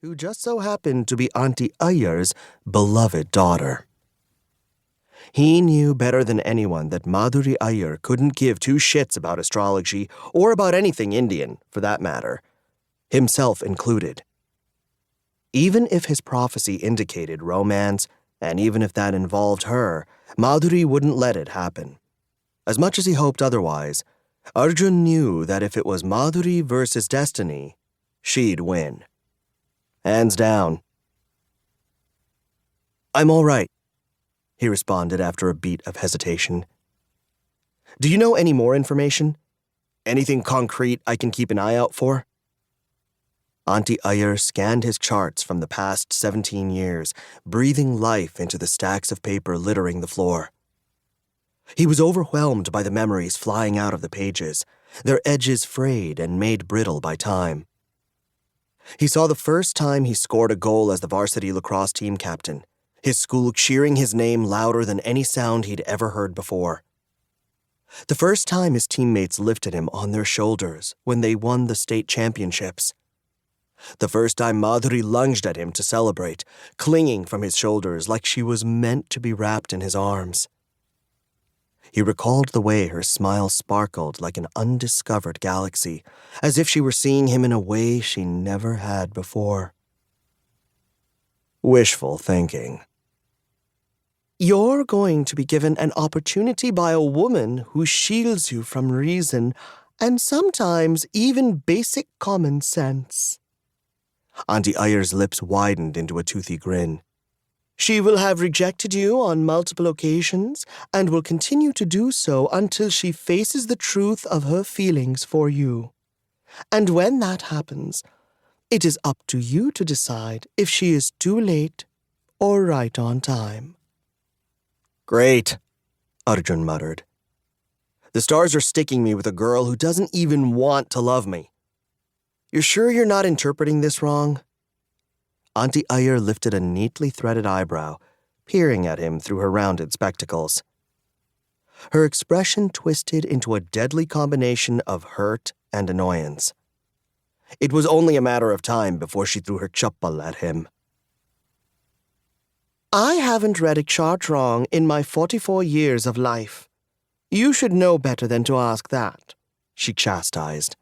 who just so happened to be Auntie Iyer's beloved daughter. He knew better than anyone that Madhuri Iyer couldn't give two shits about astrology or about anything Indian, for that matter, himself included. Even if his prophecy indicated romance, and even if that involved her, Madhuri wouldn't let it happen. As much as he hoped otherwise, Arjun knew that if it was Madhuri versus destiny, she'd win. Hands down. "I'm all right," he responded after a beat of hesitation. "Do you know any more information? Anything concrete I can keep an eye out for?" Auntie Iyer scanned his charts from the past 17 years, breathing life into the stacks of paper littering the floor. He was overwhelmed by the memories flying out of the pages, their edges frayed and made brittle by time. He saw the first time he scored a goal as the varsity lacrosse team captain, his school cheering his name louder than any sound he'd ever heard before. The first time his teammates lifted him on their shoulders when they won the state championships. The first time Madhuri lunged at him to celebrate, clinging from his shoulders like she was meant to be wrapped in his arms. He recalled the way her smile sparkled like an undiscovered galaxy, as if she were seeing him in a way she never had before. Wishful thinking. "You're going to be given an opportunity by a woman who shields you from reason and sometimes even basic common sense." Auntie Iyer's lips widened into a toothy grin. "She will have rejected you on multiple occasions and will continue to do so until she faces the truth of her feelings for you. And when that happens, it is up to you to decide if she is too late or right on time." "Great," Arjun muttered. "The stars are sticking me with a girl who doesn't even want to love me. You're sure you're not interpreting this wrong?" Auntie Iyer lifted a neatly threaded eyebrow, peering at him through her rounded spectacles. Her expression twisted into a deadly combination of hurt and annoyance. It was only a matter of time before she threw her chappal at him. "I haven't read a chart wrong in my 44 years of life. You should know better than to ask that," she chastised.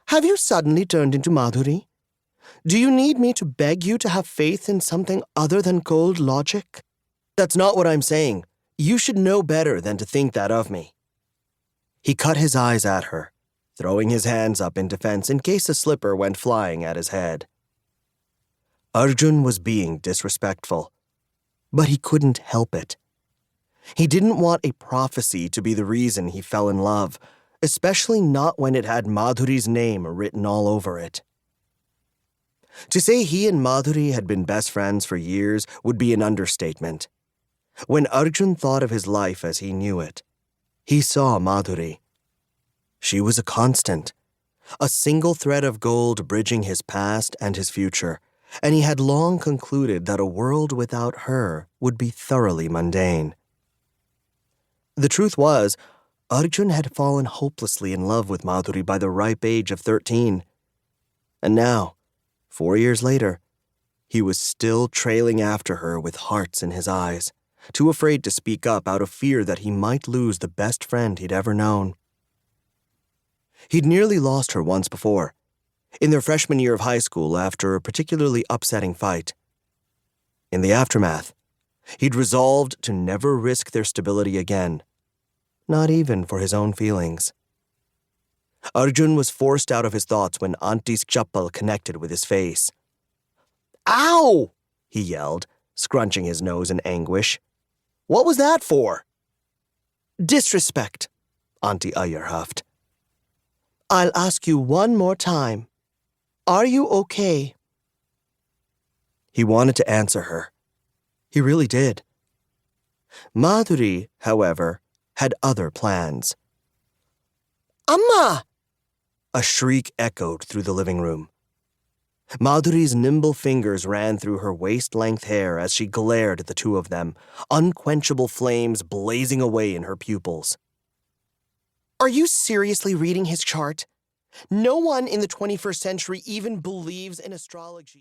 "Have you suddenly turned into Madhuri? Do you need me to beg you to have faith in something other than cold logic?" "That's not what I'm saying. You should know better than to think that of me." He cut his eyes at her, throwing his hands up in defense in case a slipper went flying at his head. Arjun was being disrespectful, but he couldn't help it. He didn't want a prophecy to be the reason he fell in love, especially not when it had Madhuri's name written all over it. To say he and Madhuri had been best friends for years would be an understatement. When Arjun thought of his life as he knew it, he saw Madhuri. She was a constant, a single thread of gold bridging his past and his future, and he had long concluded that a world without her would be thoroughly mundane. The truth was, Arjun had fallen hopelessly in love with Madhuri by the ripe age of 13. And now, 4 years later, he was still trailing after her with hearts in his eyes, too afraid to speak up out of fear that he might lose the best friend he'd ever known. He'd nearly lost her once before, in their freshman year of high school after a particularly upsetting fight. In the aftermath, he'd resolved to never risk their stability again, not even for his own feelings. Arjun was forced out of his thoughts when Auntie's chappal connected with his face. "Ow!" he yelled, scrunching his nose in anguish. "What was that for?" "Disrespect," Auntie Iyer huffed. "I'll ask you one more time. Are you okay?" He wanted to answer her. He really did. Madhuri, however, had other plans. "Amma!" A shriek echoed through the living room. Madhuri's nimble fingers ran through her waist-length hair as she glared at the two of them, unquenchable flames blazing away in her pupils. "Are you seriously reading his chart? No one in the 21st century even believes in astrology."